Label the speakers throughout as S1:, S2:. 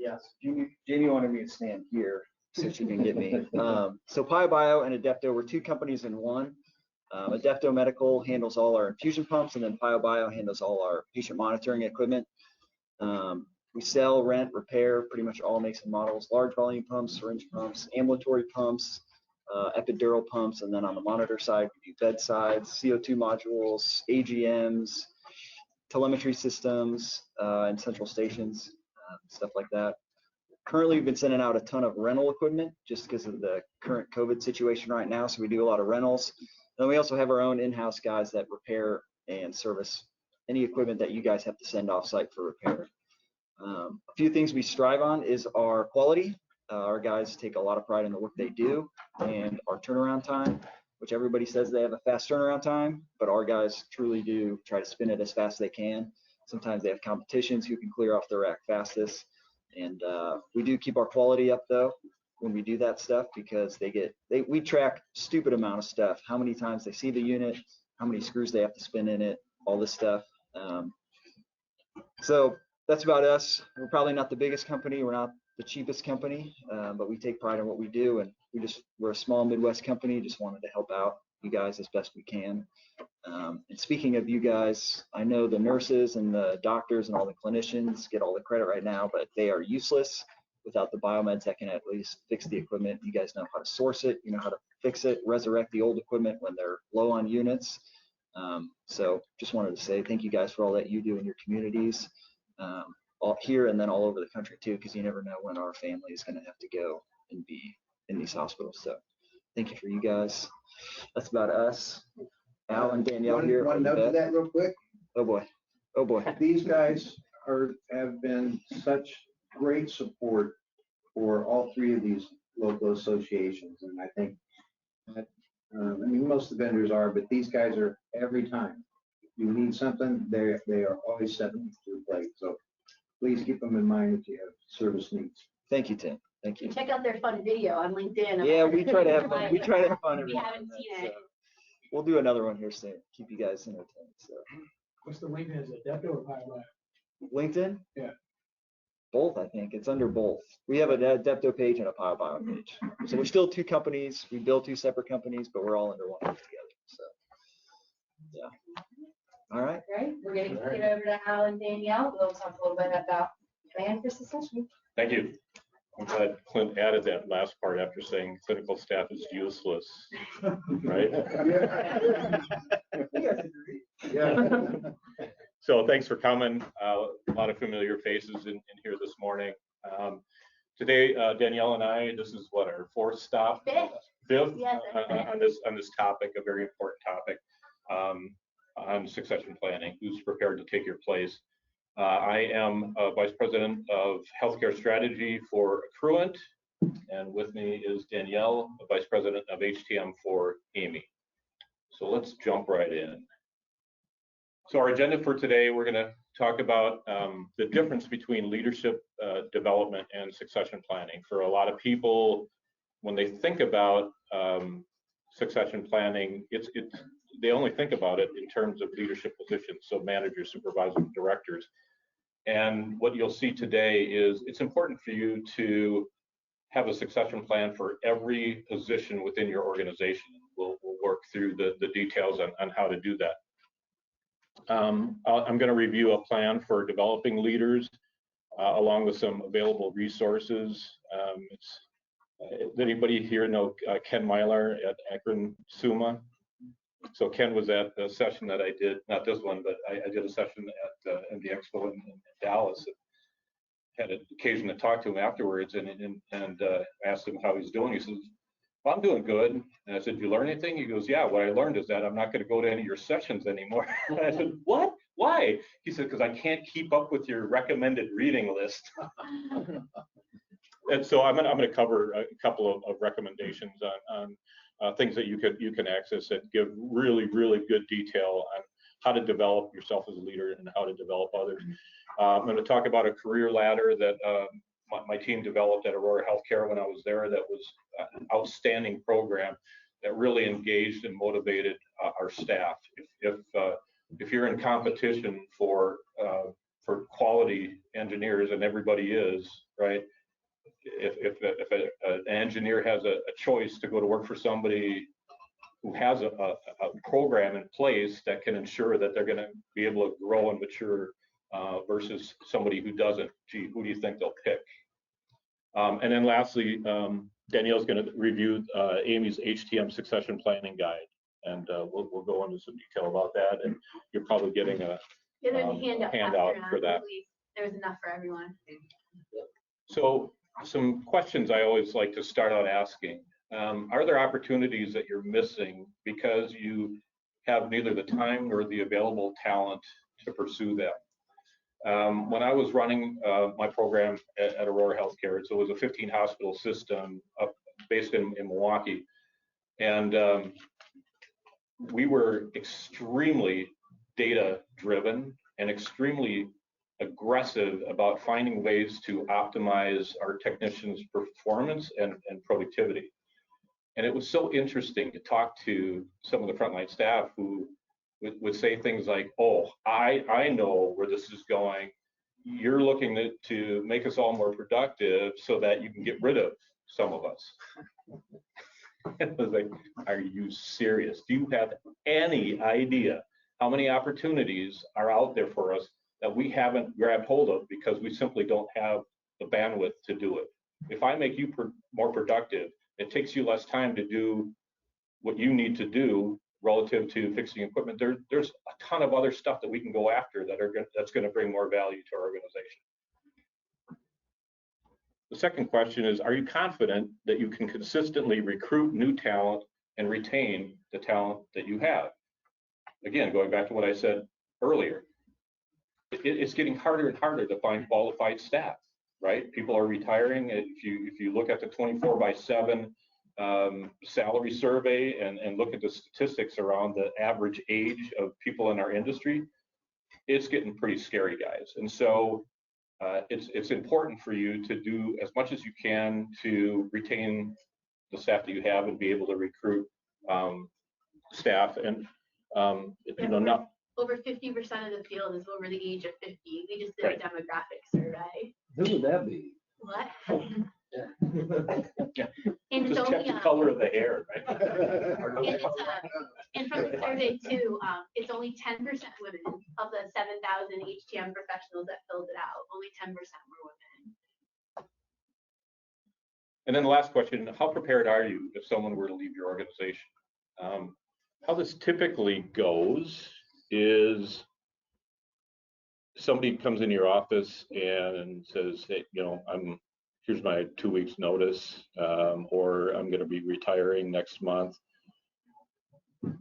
S1: Yes. Jamie wanted me to stand here so she can get me. So PioBio and Adepto were two companies in one. Adepto Medical handles all our infusion pumps, and then PioBio handles all our patient monitoring equipment. We sell, rent, repair pretty much all makes and models, large volume pumps, syringe pumps, ambulatory pumps, epidural pumps, and then on the monitor side, we do bedsides, CO2 modules, AGMs, telemetry systems, and central stations, stuff like that. Currently, we've been sending out a ton of rental equipment just because of the current COVID situation right now, so we do a lot of rentals. Then we also have our own in-house guys that repair and service any equipment that you guys have to send off-site for repair. A few things we strive on is our quality. Our guys take a lot of pride in the work they do, and our turnaround time, which everybody says they have a fast turnaround time, but our guys truly do try to spin it as fast as they can. Sometimes they have competitions who can clear off the rack fastest, and we do keep our quality up though when we do that stuff, because we track stupid amount of stuff, how many times they see the unit, how many screws they have to spin in it, all this stuff. So that's about us. We're probably not the biggest company, we're not the cheapest company, but we take pride in what we do, and we're a small Midwest company, just wanted to help out you guys as best we can. And speaking of you guys, I know the nurses and the doctors and all the clinicians get all the credit right now, but they are useless without the biomeds that can at least fix the equipment. You guys know how to source it, you know how to fix it, resurrect the old equipment when they're low on units. So just wanted to say thank you guys for all that you do in your communities, all here and then all over the country too, because you never know when our family is going to have to go and be in these hospitals. So thank you for you guys. That's about us. Al and Danielle here.
S2: One note to that real quick.
S1: Oh boy. Oh boy.
S2: These guys have been such great support for all three of these local associations, and I think that, I mean, most of the vendors are, but these guys are every time you need something, they are always setting to the plate. So please keep them in mind if you have service needs.
S1: Thank you, Tim. Thank you.
S3: Check out their fun video on LinkedIn.
S1: Yeah, we try to have fun. We try to have fun.
S3: If you haven't seen it.
S1: We'll do another one here soon. Keep you guys entertained. So.
S4: What's the LinkedIn? Is it Adepto or PioBio?
S1: LinkedIn?
S4: Yeah.
S1: Both, I think. It's under both. We have a Adepto page and a PioBio page. So we're still two companies. We build two separate companies, but we're all under one roof together. So, yeah. All right.
S3: Great. We're going to get over to Al and Danielle. We'll talk a little bit about plan for succession.
S5: Thank you. I'm glad Clint added that last part after saying clinical staff is useless, right?
S2: Yeah.
S5: So thanks for coming. A lot of familiar faces in here this morning. Today, Danielle and I, this is what, our fourth stop? Fifth
S3: Yes,
S5: on this topic, a very important topic on succession planning. Who's prepared to take your place? I am Vice President of Healthcare Strategy for Accruent, and with me is Danielle, Vice President of HTM for AAMI. So let's jump right in. So our agenda for today, we're going to talk about the difference between leadership development and succession planning. For a lot of people, when they think about succession planning, they only think about it in terms of leadership positions, so managers, supervisors, directors. And what you'll see today is it's important for you to have a succession plan for every position within your organization. We'll work through the details on how to do that. I'm going to review a plan for developing leaders along with some available resources. Does anybody here know Ken Myler at Accruent Summa? So Ken was at the session that I did, not this one, but I did a session at MD Expo in Dallas. Had an occasion to talk to him afterwards and asked him how he's doing. He says, well, I'm doing good. And I said, you learn anything? He goes, yeah, what I learned is that I'm not going to go to any of your sessions anymore. And I said, what? Why? He said, because I can't keep up with your recommended reading list. And so I'm going to cover a couple of recommendations on things that you can access that give really good detail on how to develop yourself as a leader and how to develop others. I'm going to talk about a career ladder that my team developed at Aurora Healthcare when I was there. That was an outstanding program that really engaged and motivated our staff. If you're in competition for quality engineers, and everybody is, right? If an engineer has a choice to go to work for somebody who has a program in place that can ensure that they're going to be able to grow and mature versus somebody who doesn't, gee, who do you think they'll pick? And then lastly, Danielle's going to review AAMI's HTM succession planning guide, and we'll go into some detail about that. And you're probably getting a
S3: There's a
S5: handout for that.
S3: There's enough for everyone.
S5: So some questions I always like to start out asking. Are there opportunities that you're missing because you have neither the time nor the available talent to pursue them? When I was running my program at Aurora Healthcare, so it was a 15 hospital system based in Milwaukee, and we were extremely data driven and extremely aggressive about finding ways to optimize our technicians' performance and productivity. And it was so interesting to talk to some of the frontline staff who would say things like, oh, I know where this is going. You're looking to make us all more productive so that you can get rid of some of us. And I was like, are you serious? Do you have any idea how many opportunities are out there for us that we haven't grabbed hold of because we simply don't have the bandwidth to do it? If I make you more productive, it takes you less time to do what you need to do relative to fixing equipment. There's a ton of other stuff that we can go after that's going to bring more value to our organization. The second question is, are you confident that you can consistently recruit new talent and retain the talent that you have? Again, going back to what I said earlier, it's getting harder and harder to find qualified staff, right? People are retiring. If you look at the 24/7 salary survey and look at the statistics around the average age of people in our industry, it's getting pretty scary, guys. And so it's important for you to do as much as you can to retain the staff that you have and be able to recruit staff. And not
S3: over 50% of the field is over the age of 50. We just did a demographic survey.
S6: Who would that be?
S3: What?
S5: Yeah.
S3: And
S5: Just check the color of the hair, right?
S3: And from the survey too, it's only 10% women of the 7,000 HTM professionals that filled it out. Only 10% were women.
S5: And then the last question, how prepared are you if someone were to leave your organization? How this typically goes is somebody comes into your office and says, hey, here's my 2 weeks notice, or I'm going to be retiring next month.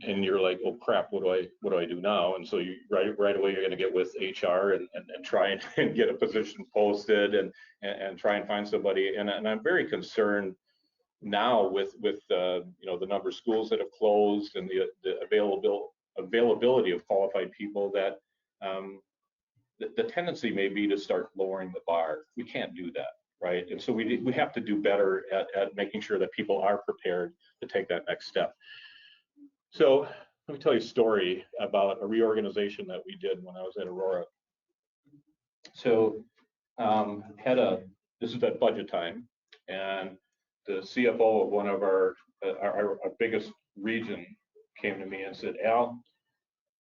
S5: And you're like, oh crap, what do I do now? And so you right away you're going to get with HR and try and get a position posted and try and find somebody. And I'm very concerned now with the number of schools that have closed and the availability of qualified people that the tendency may be to start lowering the bar. We can't do that, right? And so we have to do better at making sure that people are prepared to take that next step. So let me tell you a story about a reorganization that we did when I was at Aurora. So this is at budget time, and the CFO of one of our biggest region came to me and said, Al,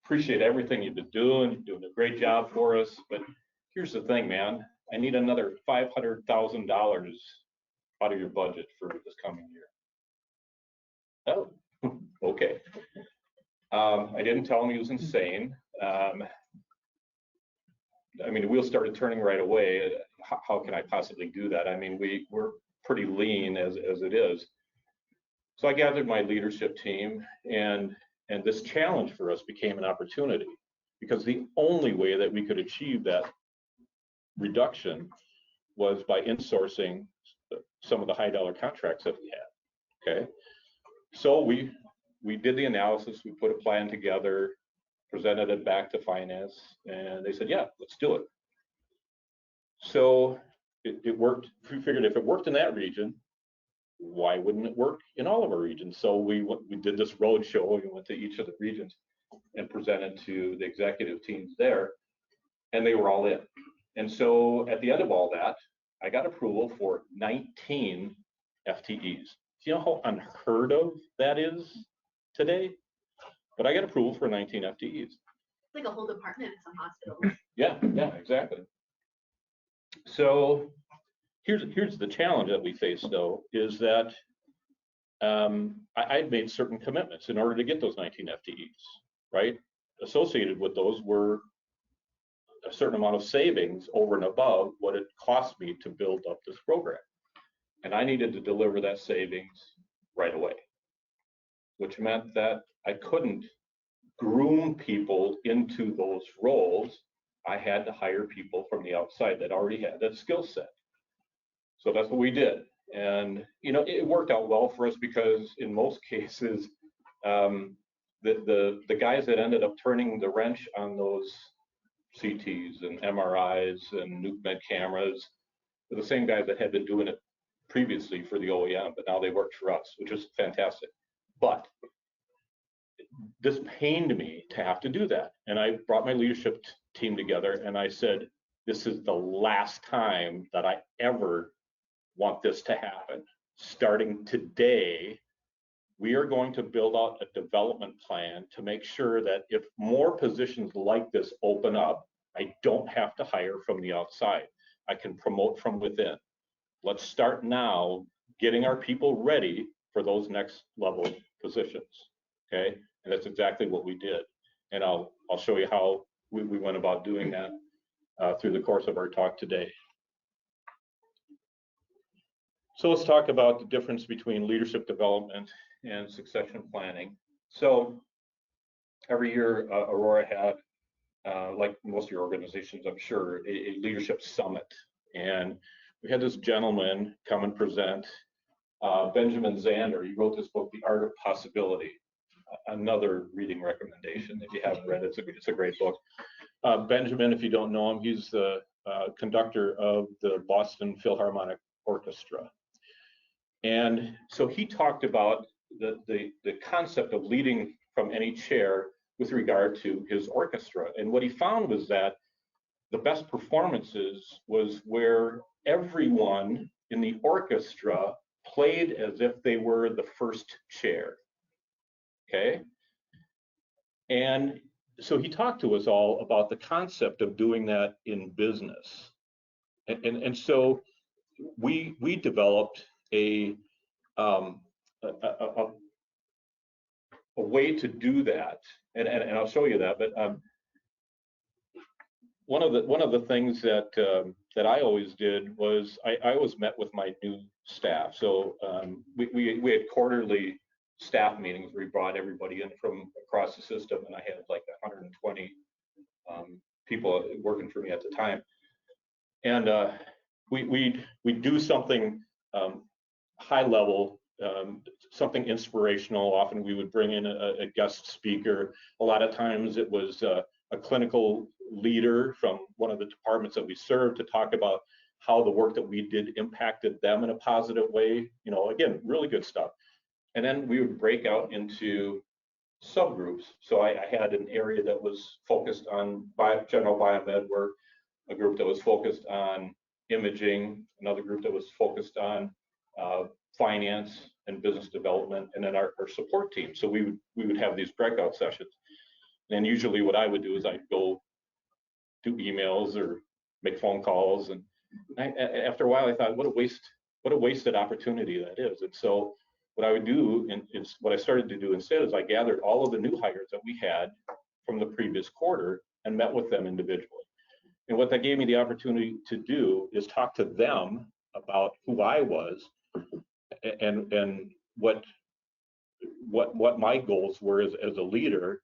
S5: appreciate everything you've been doing. You're doing a great job for us, but here's the thing, man. I need another $500,000 out of your budget for this coming year. Oh, okay. I didn't tell him he was insane. I mean, the wheels started turning right away. How can I possibly do that? I mean, we're pretty lean as it is. So I gathered my leadership team, and this challenge for us became an opportunity, because the only way that we could achieve that reduction was by insourcing some of the high dollar contracts that we had. Okay, so we did the analysis, we put a plan together, presented it back to finance, and they said, yeah, let's do it. So it worked. We figured if it worked in that region, why wouldn't it work in all of our regions? So we did this road show. We went to each of the regions and presented to the executive teams there, and they were all in. And so at the end of all that, I got approval for 19 FTEs. Do you know how unheard of that is today? But I got approval for 19 FTEs.
S3: It's like a whole department in some hospitals.
S5: Yeah, exactly. So here's the challenge that we face, though, is that I'd made certain commitments in order to get those 19 FTEs, right? Associated with those were a certain amount of savings over and above what it cost me to build up this program. And I needed to deliver that savings right away, which meant that I couldn't groom people into those roles. I had to hire people from the outside that already had that skill set. So that's what we did. And, you know, it worked out well for us because in most cases, the guys that ended up turning the wrench on those CTs and MRIs and nuke med cameras were the same guys that had been doing it previously for the OEM, but now they worked for us, which was fantastic. But this pained me to have to do that. And I brought my leadership team together and I said, this is the last time that I ever want this to happen. Starting today, we are going to build out a development plan to make sure that if more positions like this open up, I don't have to hire from the outside. I can promote from within. Let's start now getting our people ready for those next level positions, okay? And that's exactly what we did. And I'll show you how we went about doing that through the course of our talk today. So let's talk about the difference between leadership development and succession planning. So every year, Aurora had, like most of your organizations, I'm sure, a leadership summit. And we had this gentleman come and present, Benjamin Zander. He wrote this book, The Art of Possibility. Another reading recommendation if you haven't read it. It's a great book. Benjamin, if you don't know him, he's the conductor of the Boston Philharmonic Orchestra. And so he talked about the concept of leading from any chair with regard to his orchestra. And what he found was that the best performances was where everyone in the orchestra played as if they were the first chair. Okay. And so he talked to us all about the concept of doing that in business. And so we developed a way to do that. And I'll show you that. But one of the things that I always did was I always met with my new staff. So we had quarterly staff meetings where we brought everybody in from across the system, and I had like 120 people working for me at the time. And we'd do something high level, something inspirational. Often we would bring in a guest speaker. A lot of times it was a clinical leader from one of the departments that we served to talk about how the work that we did impacted them in a positive way. You know, again, really good stuff. And then we would break out into subgroups. So I had an area that was focused on general biomed work, a group that was focused on imaging, another group that was focused on finance and business development, and then our support team. So we would have these breakout sessions. And usually what I would do is I'd go do emails or make phone calls. And after a while, I thought, what a wasted opportunity that is. And so what I would do, and it's what I started to do instead, is I gathered all of the new hires that we had from the previous quarter and met with them individually. And what that gave me the opportunity to do is talk to them about who I was and what my goals were as a leader,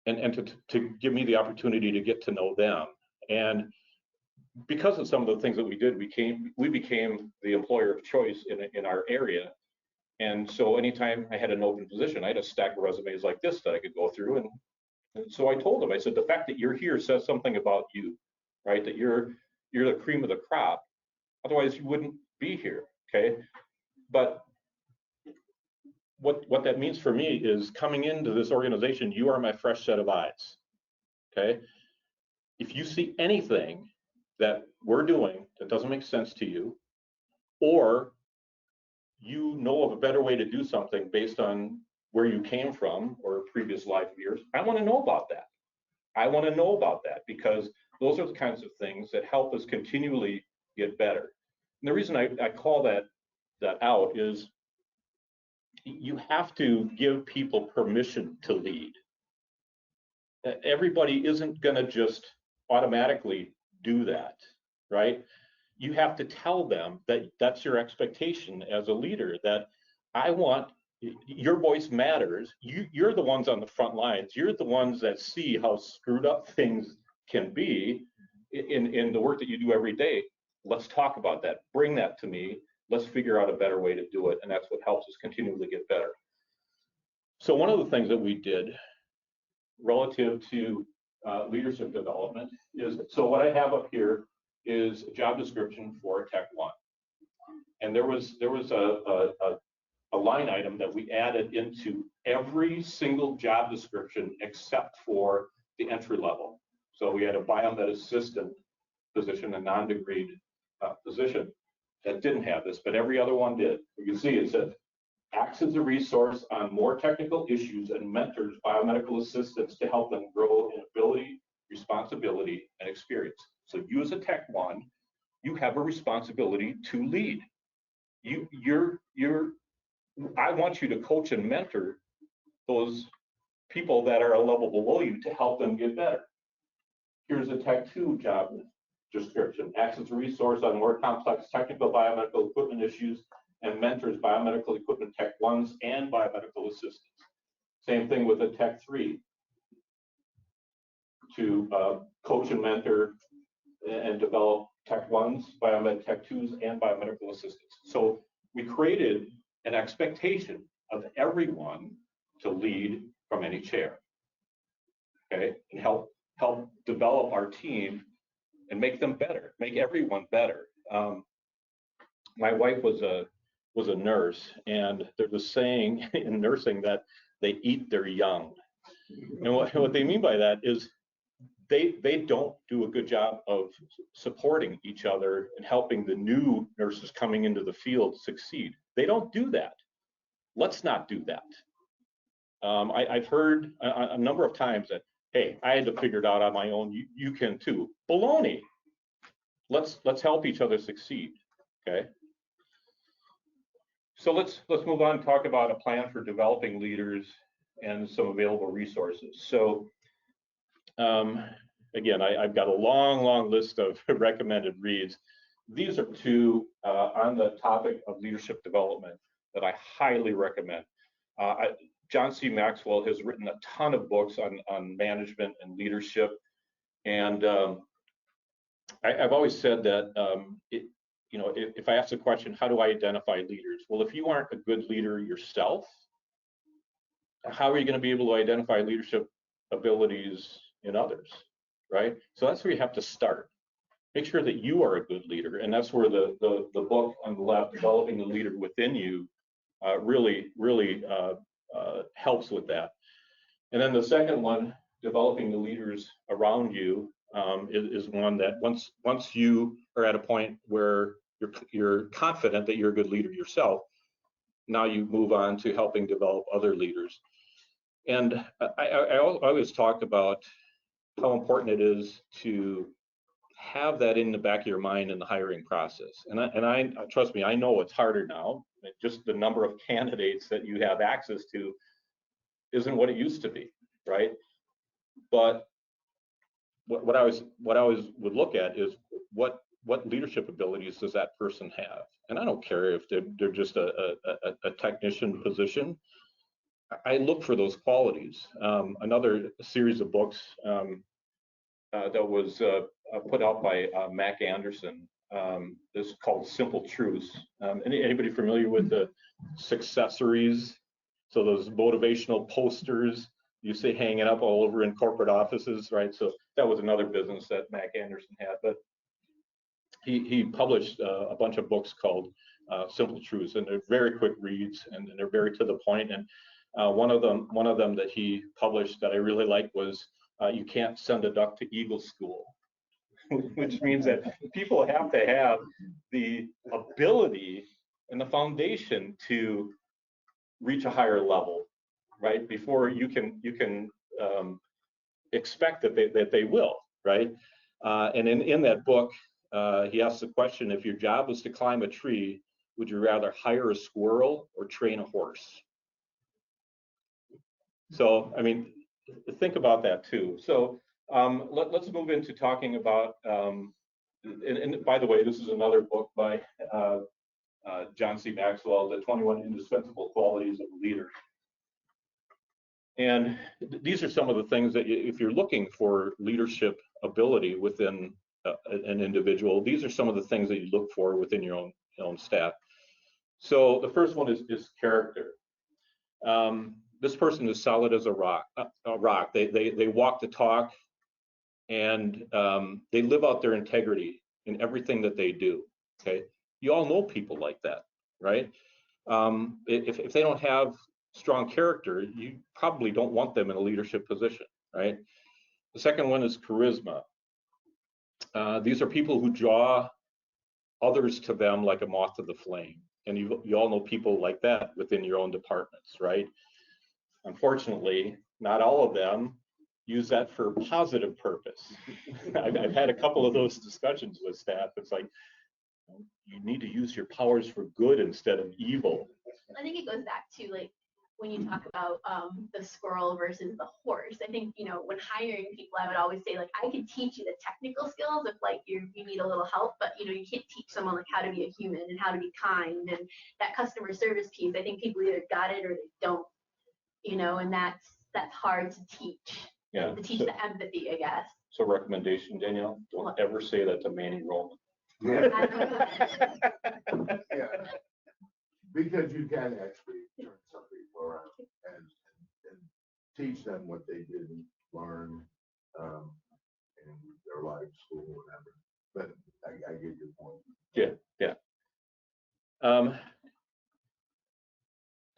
S5: and to give me the opportunity to get to know them. And because of some of the things that we did, we became the employer of choice in our area. And so anytime I had an open position, I had a stack of resumes like this that I could go through. And so I told them, I said, the fact that you're here says something about you, right? That you're the cream of the crop. Otherwise, you wouldn't be here, okay? But what that means for me is coming into this organization, you are my fresh set of eyes, okay? If you see anything that we're doing that doesn't make sense to you, or you know of a better way to do something based on where you came from or previous life years, I want to know about that. I want to know about that, because those are the kinds of things that help us continually get better. And the reason I call that out is you have to give people permission to lead. Everybody isn't going to just automatically do that, right? You have to tell them that that's your expectation as a leader, that I want your voice matters. You're the ones on the front lines. You're the ones that see how screwed up things can be in the work that you do every day. Let's talk about that. Bring that to me. Let's figure out a better way to do it. And that's what helps us continually get better. So one of the things that we did relative to leadership development is, so what I have up here is a job description for a Tech 1. And there was a line item that we added into every single job description except for the entry level. So we had a biomed assistant position, a non-degreed position that didn't have this, but every other one did. You can see it says, acts as a resource on more technical issues and mentors biomedical assistants to help them grow in ability, responsibility, and experience. So you as a Tech 1, you have a responsibility to lead. I want you to coach and mentor those people that are a level below you to help them get better. Here's a Tech 2 job description. Acts as a resource on more complex technical biomedical equipment issues and mentors biomedical equipment Tech 1s and biomedical assistants. Same thing with a Tech 3, to coach and mentor and develop Tech 1s, biomed Tech 2s, and biomedical assistants. So we created an expectation of everyone to lead from any chair, okay, and help develop our team and make them better, make everyone better. My wife was a nurse, and there's a saying in nursing that they eat their young. And what they mean by that is they don't do a good job of supporting each other and helping the new nurses coming into the field succeed. They don't do that. Let's not do that. I've heard a number of times that, hey, I had to figure it out on my own. You can too. Baloney. Let's help each other succeed. Okay. So let's move on and talk about a plan for developing leaders and some available resources. So again, I've got a long list of recommended reads. These are two on the topic of leadership development that I highly recommend. John C. Maxwell has written a ton of books on management and leadership. And I've always said that, if I ask the question, how do I identify leaders? Well, if you aren't a good leader yourself, how are you going to be able to identify leadership abilities in others, right? So that's where you have to start. Make sure that you are a good leader, and that's where the book on the left, Developing the Leader Within You, really helps with that. And then the second one, Developing the Leaders Around You, is one that once you are at a point where you're confident that you're a good leader yourself, now you move on to helping develop other leaders. And I always talk about how important it is to have that in the back of your mind in the hiring process. And I trust me, I know it's harder now. Just the number of candidates that you have access to isn't what it used to be, right? But what I always would look at is what leadership abilities does that person have? And I don't care if they're just a technician position. I look for those qualities. Another series of books that was put out by Mac Anderson is called Simple Truths. Anybody familiar with the successories? So those motivational posters you see hanging up all over in corporate offices, right? So that was another business that Mac Anderson had. But he published a bunch of books called Simple Truths, and they're very quick reads, and they're very to the point. And one of them that he published that I really liked was You Can't Send a Duck to Eagle School. which means that people have to have the ability and the foundation to reach a higher level, right? Before you can expect that they will, right? And in that book, he asks the question: if your job was to climb a tree, would you rather hire a squirrel or train a horse? So, I mean, think about that too. So let's move into talking about, and by the way, this is another book by John C. Maxwell, The 21 Indispensable Qualities of a Leader. And these are some of the things that if you're looking for leadership ability within an individual, these are some of the things that you look for within your own staff. So the first one is character. This person is solid as a rock. They walk the talk, and they live out their integrity in everything that they do. Okay, you all know people like that, right? If they don't have strong character, you probably don't want them in a leadership position, right? The second one is charisma. These are people who draw others to them like a moth to the flame, and you all know people like that within your own departments, right? Unfortunately, not all of them use that for positive purpose. I've had a couple of those discussions with staff. It's like, you need to use your powers for good instead of evil.
S3: I think it goes back to like when you talk about the squirrel versus the horse. I think, when hiring people, I would always say, like, I can teach you the technical skills if like you need a little help, but you can't teach someone like how to be a human and how to be kind and that customer service piece. I think people either got it or they don't. And that's hard to teach.
S5: Yeah.
S3: To teach the empathy, I guess.
S5: So recommendation, Danielle, don't ever say that to Manny Roman.
S6: Yeah. Yeah. Because you can actually turn some people around and teach them what they didn't learn in their life, school, whatever. But I get your point.
S5: Yeah.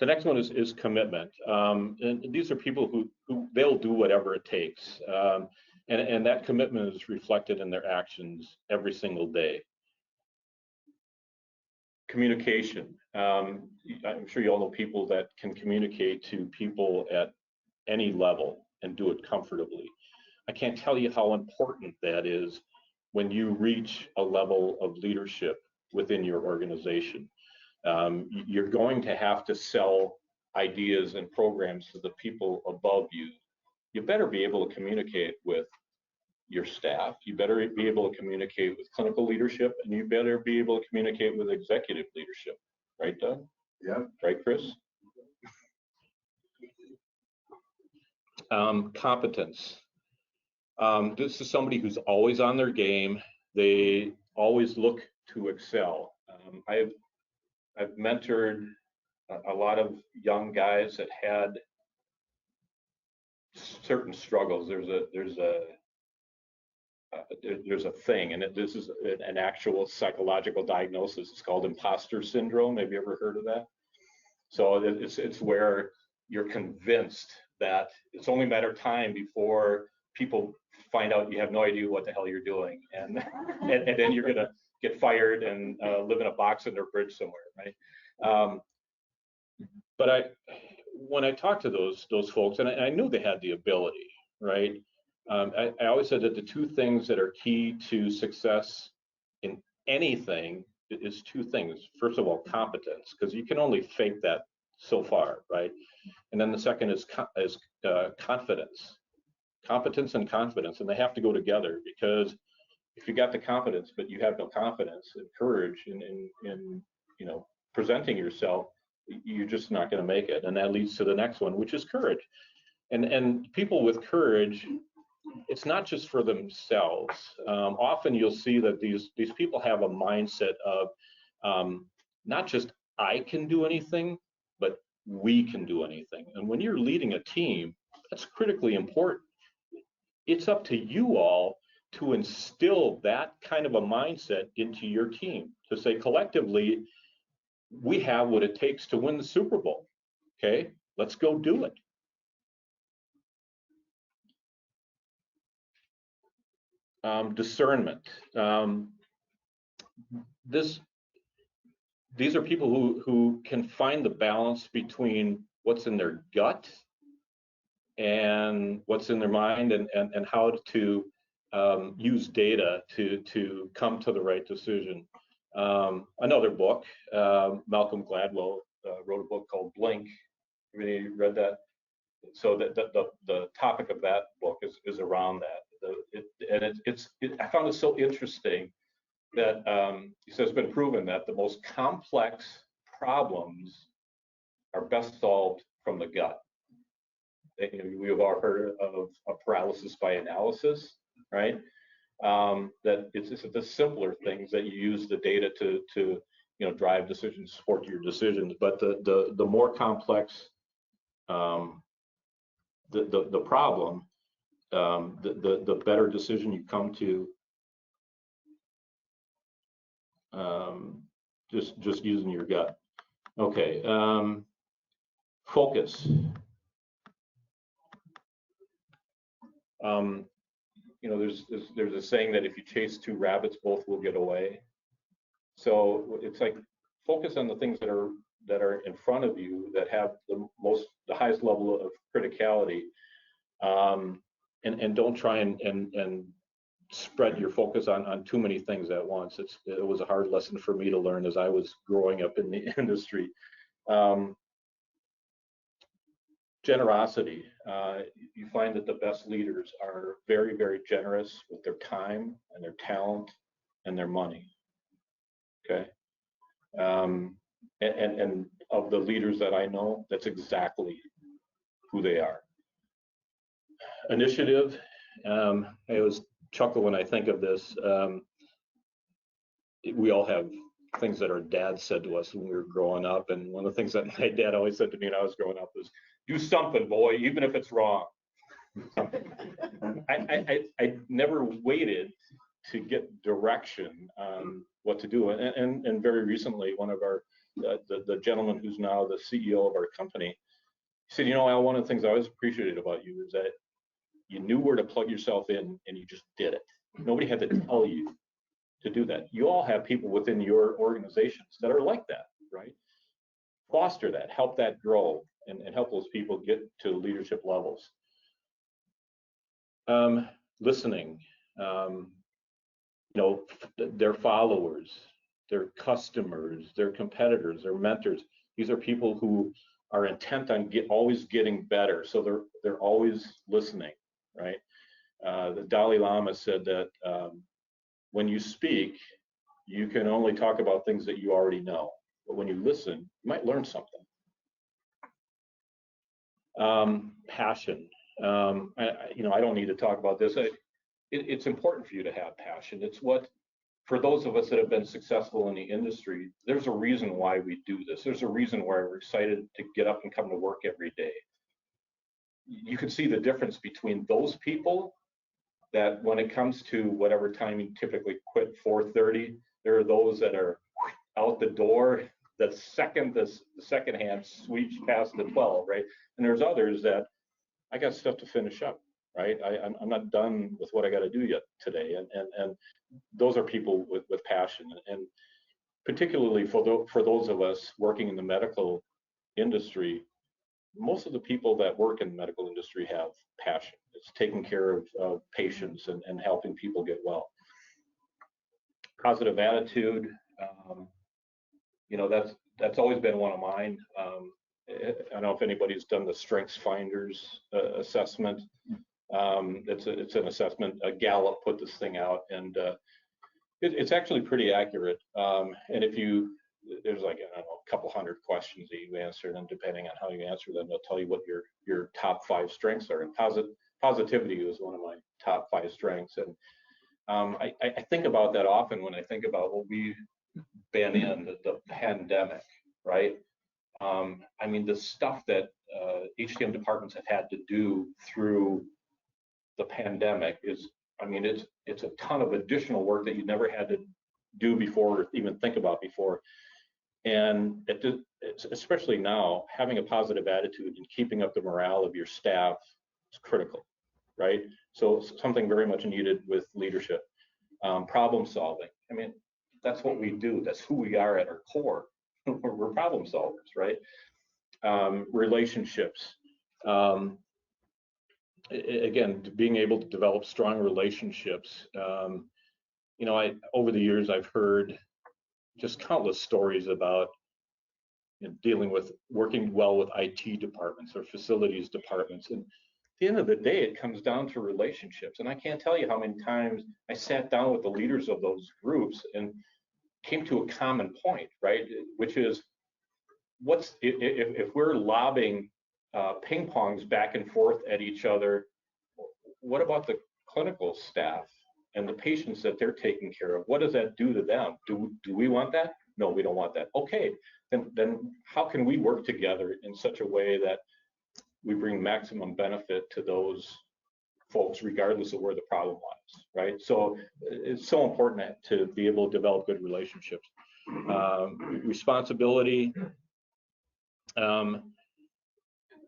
S5: The next one is commitment. And these are people who they'll do whatever it takes. And that commitment is reflected in their actions every single day. Communication. I'm sure you all know people that can communicate to people at any level and do it comfortably. I can't tell you how important that is when you reach a level of leadership within your organization. You're going to have to sell ideas and programs to the people above you. You better be able to communicate with your staff. You better be able to communicate with clinical leadership, and you better be able to communicate with executive leadership. Right, Doug?
S6: Yeah.
S5: Right, Chris? Competence. This is somebody who's always on their game. They always look to excel. I've mentored a lot of young guys that had certain struggles. There's a thing, and this is an actual psychological diagnosis. It's called imposter syndrome. Have you ever heard of that? So it's where you're convinced that it's only a matter of time before people find out you have no idea what the hell you're doing, and then you're gonna get fired and live in a box under a bridge somewhere, right? But when I talked to those folks, and I knew they had the ability, right? I always said that the two things that are key to success in anything is two things. First of all, competence, because you can only fake that so far, right? And then the second is confidence. Competence and confidence, and they have to go together, because if you got the confidence but you have no confidence and courage in presenting yourself, you're just not going to make it. And that leads to the next one, which is courage. And people with courage, it's not just for themselves. Often you'll see that these people have a mindset of not just I can do anything, but we can do anything. And when you're leading a team, that's critically important. It's up to you all to instill that kind of a mindset into your team, to say collectively, we have what it takes to win the Super Bowl. Okay, let's go do it. Discernment. These are people who can find the balance between what's in their gut and what's in their mind, and how to use data to come to the right decision. Another book, Malcolm Gladwell wrote a book called Blink. Everybody read that? So the topic of that book is around that. I found it so interesting that he says it's been proven that the most complex problems are best solved from the gut. We have all heard of paralysis by analysis, right? That it's the simpler things that you use the data to drive decisions, support your decisions. But the more complex the problem, the better decision you come to, just using your gut. Okay, focus. There's a saying that if you chase two rabbits, both will get away. So it's like focus on the things that are in front of you, that have the highest level of criticality, and don't try and spread your focus on too many things at once. It was a hard lesson for me to learn as I was growing up in the industry. Generosity. You find that the best leaders are very, very generous with their time and their talent and their money. Okay. And of the leaders that I know, that's exactly who they are. Initiative. I always chuckle when I think of this. We all have things that our dad said to us when we were growing up, and one of the things that my dad always said to me when I was growing up was, "Do something, boy, even if it's wrong." I never waited to get direction on what to do, and very recently, one of our the gentleman who's now the CEO of our company, he said, Al, one of the things I always appreciated about you is that you knew where to plug yourself in, and you just did it. Nobody had to tell you to do that. You all have people within your organizations that are like that, right? Foster that, help that grow, and help those people get to leadership levels. Listening, their followers, their customers, their competitors, their mentors. These are people who are intent on always getting better, so they're always listening, right? The Dalai Lama said that when you speak, you can only talk about things that you already know, but when you listen, you might learn something. Passion. I don't need to talk about this. It's important for you to have passion. It's what, for those of us that have been successful in the industry, there's a reason why we do this. There's a reason why we're excited to get up and come to work every day. You can see the difference between those people that when it comes to whatever time you typically quit, 4:30, there are those that are out the door the second the second hand sweeps past the 12, right? And there's others that I got stuff to finish up, right? I'm not done with what I got to do yet today, and those are people with passion, and particularly for those of us working in the medical industry, most of the people that work in the medical industry have passion. It's taking care of patients and helping people get well. Positive attitude, that's always been one of mine. I don't know if anybody's done the Strengths Finders assessment. It's an assessment. Gallup put this thing out, and it's actually pretty accurate. And there's like, I don't know, a couple hundred questions that you answered, and depending on how you answer them, they'll tell you what your top 5 strengths are. And positivity was one of my top 5 strengths. And I think about that often when I think about what we've been in, the pandemic, right? I mean, the stuff that HTM departments have had to do through the pandemic is, I mean, it's a ton of additional work that you never had to do before or even think about before. And especially now, having a positive attitude and keeping up the morale of your staff is critical, right? So something very much needed with leadership. Problem solving. I mean, that's what we do. That's who we are at our core. We're problem solvers, right? Relationships. Again, being able to develop strong relationships. You know, over the years, I've heard just countless stories about dealing with working well with IT departments or facilities departments. And at the end of the day, it comes down to relationships. And I can't tell you how many times I sat down with the leaders of those groups and came to a common point, right? Which is, if we're lobbing ping pongs back and forth at each other, what about the clinical staff and the patients that they're taking care of? What does that do to them? Do we want that? No, we don't want that. Okay, then how can we work together in such a way that we bring maximum benefit to those folks, regardless of where the problem lies, right? So it's so important to be able to develop good relationships. Responsibility.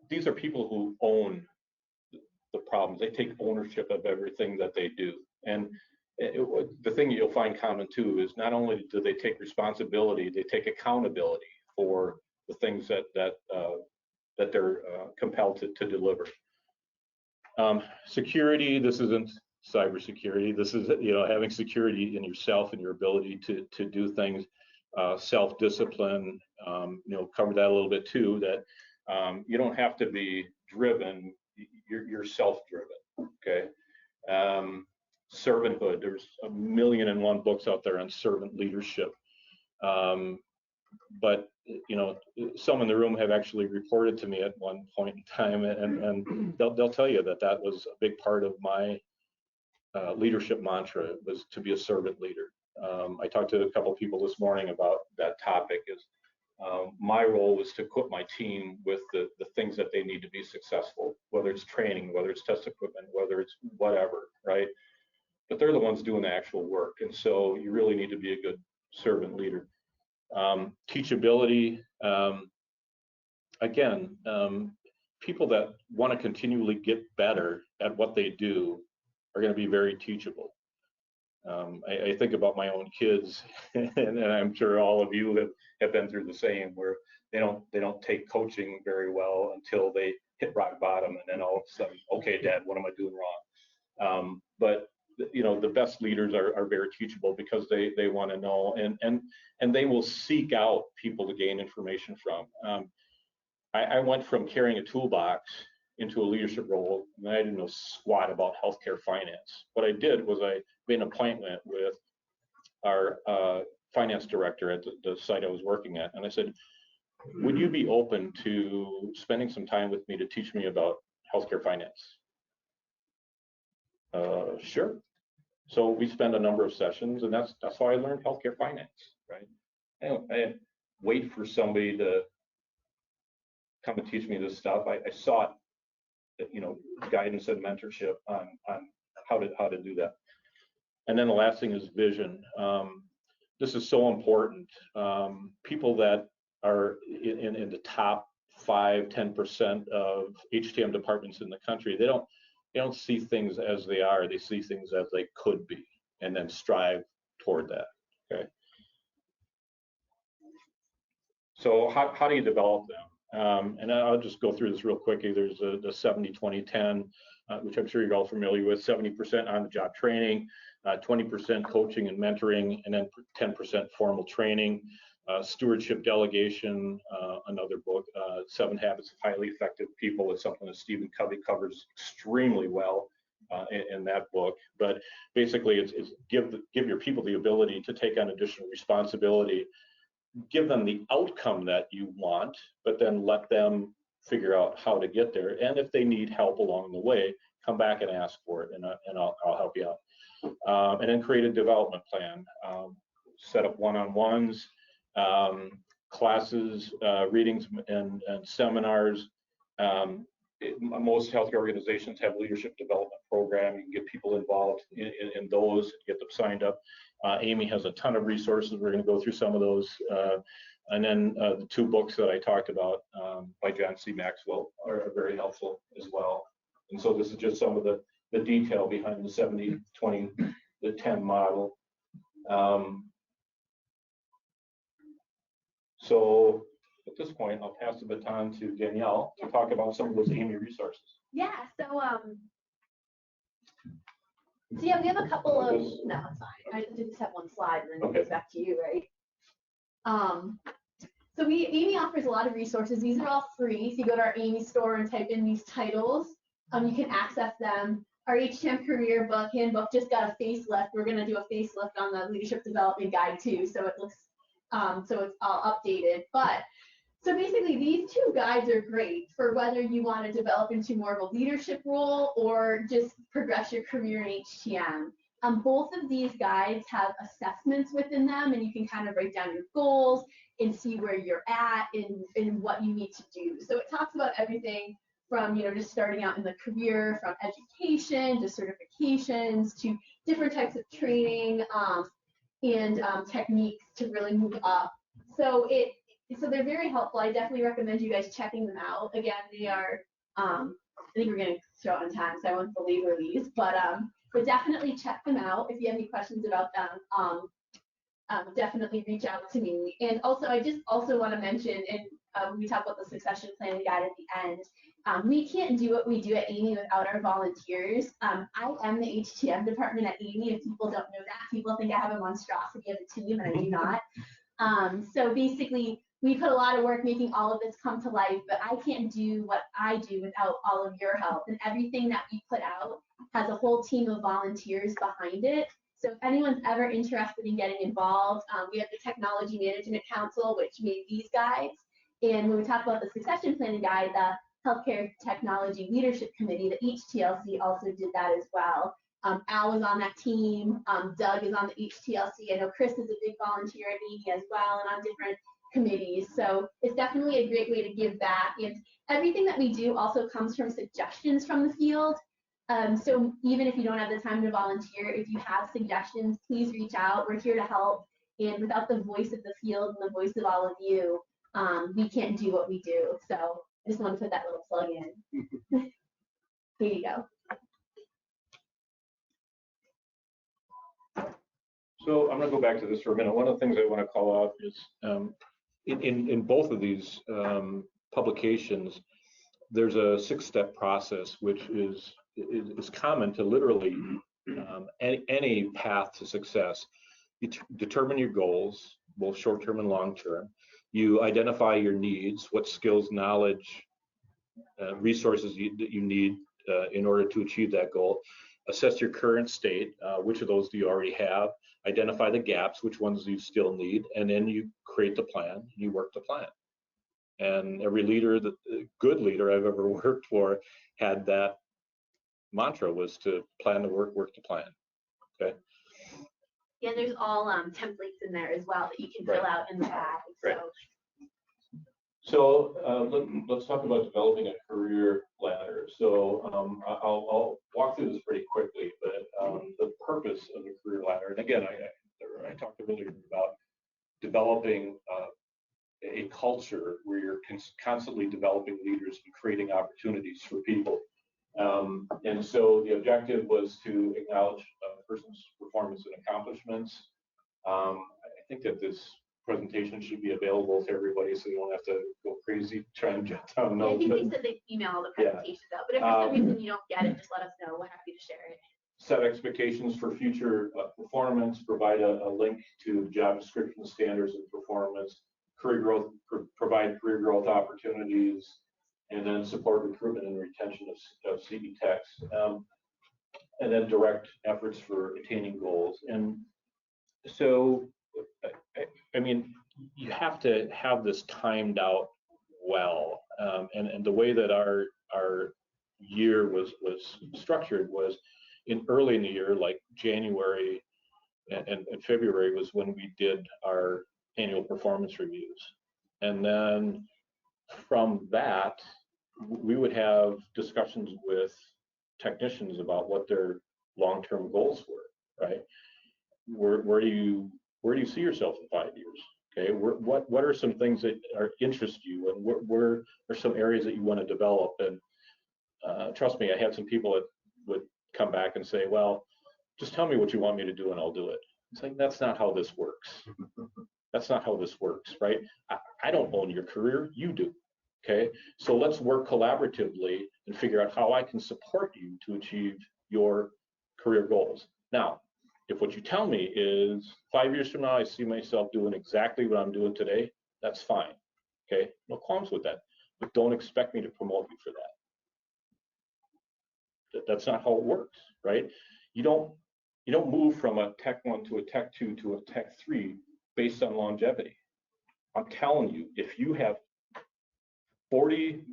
S5: These are people who own the problems. They take ownership of everything that they do. And the thing you'll find common too is not only do they take responsibility, they take accountability for the things that they're compelled to deliver. Security. This isn't cybersecurity. This is, you know, having security in yourself and your ability to do things. Self-discipline. You know, covered that a little bit too. That you don't have to be driven. You're self-driven. Okay. Servanthood. There's 1,000,001 books out there on servant leadership. But you know, some in the room have actually reported to me at one point in time, and they'll tell you that was a big part of my leadership mantra, was to be a servant leader. I talked to a couple of people this morning about that topic. Is my role was to equip my team with the things that they need to be successful, whether it's training, whether it's test equipment, whether it's whatever, right? But they're the ones doing the actual work, and so you really need to be a good servant leader. Teachability. Again, people that want to continually get better at what they do are going to be very teachable. I think about my own kids, and I'm sure all of you have been through the same, where they don't take coaching very well until they hit rock bottom, and then all of a sudden, okay, Dad, what am I doing wrong? But you know, the best leaders are very teachable because they want to know, and they will seek out people to gain information from. I went from carrying a toolbox into a leadership role, and I didn't know squat about healthcare finance. What I did was I made an appointment with our finance director at the site I was working at, and I said, would you be open to spending some time with me to teach me about healthcare finance? Sure. So we spend a number of sessions, and that's how I learned healthcare finance, right? I didn't wait for somebody to come and teach me this stuff. I sought, you know, guidance and mentorship on how to do that. And then the last thing is vision. This is so important. People that are in the top 5-10% of HTM departments in the country, they don't see things as they are. They see things as they could be, and then strive toward that. Okay. So how do you develop them? And I'll just go through this real quickly. There's the 70-20-10, which I'm sure you're all familiar with. 70% on-the-job training, 20% coaching and mentoring, and then 10% formal training. Stewardship delegation, another book, 7 Habits of Highly Effective People, is something that Stephen Covey covers extremely well in that book. But basically, it's give your people the ability to take on additional responsibility, give them the outcome that you want, but then let them figure out how to get there. And if they need help along the way, come back and ask for it, and I'll help you out. And then create a development plan, set up one-on-ones, classes, readings, and seminars. Most healthcare organizations have leadership development program. You can get people involved in those, get them signed up. AAMI has a ton of resources. We're going to go through some of those. And then the 2 books that I talked about by John C. Maxwell are very helpful as well. And so this is just some of the the detail behind the 70-20, the 10 model. So at this point, I'll pass the baton to Danielle to talk about some of those AAMI resources.
S3: Yeah, so yeah, we have a couple of, no, it's fine. I just have one slide and then it goes back to you, right? So AAMI offers a lot of resources. These are all free. So you go to our AAMI store and type in these titles. You can access them. Our HTM career book, handbook just got a facelift. We're going to do a facelift on the leadership development guide too. So it looks, so it's all updated. But so basically these two guides are great for whether you want to develop into more of a leadership role or just progress your career in HTM. Both of these guides have assessments within them, and you can kind of write down your goals and see where you're at and what you need to do. So it talks about everything from, you know, just starting out in the career, from education to certifications to different types of training and techniques to really move up. So they're very helpful. I definitely recommend you guys checking them out. Again, they are, I think we're going to show it on time, so I won't belabor these, but definitely check them out. If you have any questions about them, definitely reach out to me. And also, I just also want to mention, and we talk about the succession planning guide at the end, we can't do what we do at AAMI without our volunteers. I am the HTM department at AAMI. If people don't know that, people think I have a monstrosity of a team, and I do not. So basically, we put a lot of work making all of this come to life, but I can't do what I do without all of your help. And everything that we put out has a whole team of volunteers behind it. So if anyone's ever interested in getting involved, we have the Technology Management Council, which made these guides. And when we talk about the succession planning guide, the Healthcare Technology Leadership Committee, the HTLC, also did that as well. Al was on that team. Doug is on the HTLC. I know Chris is a big volunteer at AAMI as well, and on different committees. So it's definitely a great way to give back. And everything that we do also comes from suggestions from the field. So even if you don't have the time to volunteer, if you have suggestions, please reach out. We're here to help. And without the voice of the field and the voice of all of you, we can't do what we do. So I just want to put that little plug in. Here you go.
S5: So I'm going to go back to this for a minute. One of the things I want to call out is in both of these publications, there's a 6-step process, which is common to literally any path to success. You determine your goals, both short-term and long-term. You identify your needs, what skills, knowledge, resources that you need in order to achieve that goal. Assess your current state, which of those do you already have? Identify the gaps, which ones you still need, and then you create the plan, you work the plan. And every leader, the good leader I've ever worked for, had that mantra, was to plan the work, work the plan. Okay.
S3: Yeah, there's all templates in there as well that you can fill out in the back.
S5: Right. So let's talk about developing a career ladder. So I'll walk through this pretty quickly, but the purpose of a career ladder, and again, I talked earlier about developing a culture where you're constantly developing leaders and creating opportunities for people. And so the objective was to acknowledge a person's performance and accomplishments. I think that this presentation should be available to everybody, so you don't have to go crazy trying to jot down
S3: Yeah, I
S5: notes.
S3: think they said they email all the presentations out, but if for some reason you don't get it, just let us know. We're happy to share it.
S5: Set expectations for future performance, provide a link to job description standards and performance, career growth, provide career growth opportunities, and then support recruitment and retention of CE techs, and then direct efforts for attaining goals. And so, I mean, you have to have this timed out well, and the way that our year was structured was early in the year, like January and February was when we did our annual performance reviews, and then from that we would have discussions with technicians about what their long-term goals were. Right? Where do you see yourself in 5 years? Okay, what are some things that interest you, and where are some areas that you want to develop? And trust me, I had some people that would come back and say, well, just tell me what you want me to do and I'll do it. It's like, that's not how this works. That's not how this works, right? I don't own your career, you do. Okay, so let's work collaboratively and figure out how I can support you to achieve your career goals. Now, if what you tell me is 5 years from now, I see myself doing exactly what I'm doing today, that's fine. Okay, no qualms with that, but don't expect me to promote you for that. That's not how it works, right? You don't move from a Tech 1 to a Tech 2 to a Tech 3 based on longevity. I'm telling you, if you have 40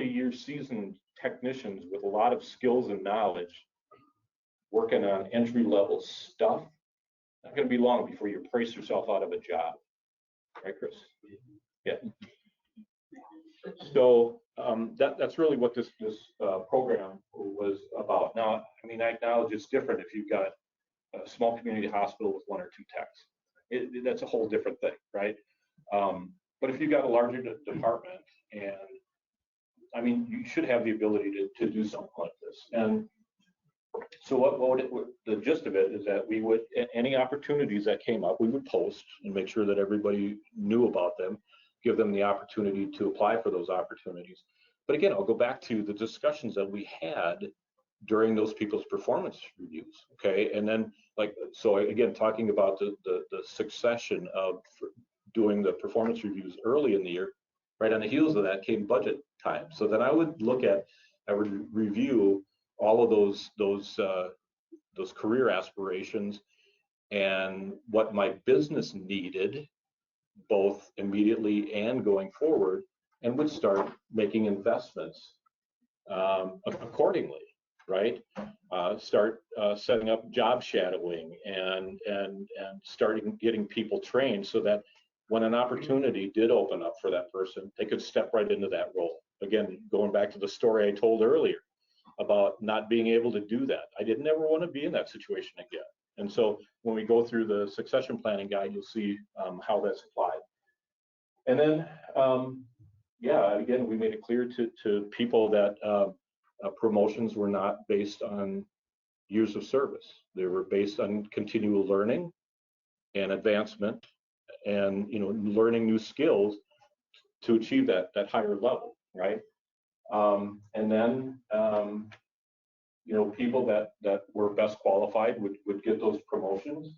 S5: year seasoned technicians with a lot of skills and knowledge working on entry level stuff, not going to be long before you price yourself out of a job, right, Chris? Yeah. So that's really what this program was about. Now, I mean, I acknowledge it's different if you've got a small community hospital with 1 or 2 techs. That's a whole different thing, right? But if you've got a larger department, and I mean, you should have the ability to do something like this. And so what the gist of it is that we would, any opportunities that came up, we would post and make sure that everybody knew about them, give them the opportunity to apply for those opportunities. But again, I'll go back to the discussions that we had during those people's performance reviews, okay? And then, like, so again, talking about the succession of doing the performance reviews early in the year, right on the heels of that came budget time. So then I would review all of those career aspirations and what my business needed, both immediately and going forward, and would start making investments accordingly, right? Start setting up job shadowing and starting getting people trained so that when an opportunity did open up for that person, they could step right into that role. Again, going back to the story I told earlier about not being able to do that. I didn't ever want to be in that situation again. And so when we go through the succession planning guide, you'll see how that's applied. And then, yeah, again, we made it clear to people that promotions were not based on years of service. They were based on continual learning and advancement, and learning new skills to achieve that higher level, right? And then people that were best qualified would get those promotions,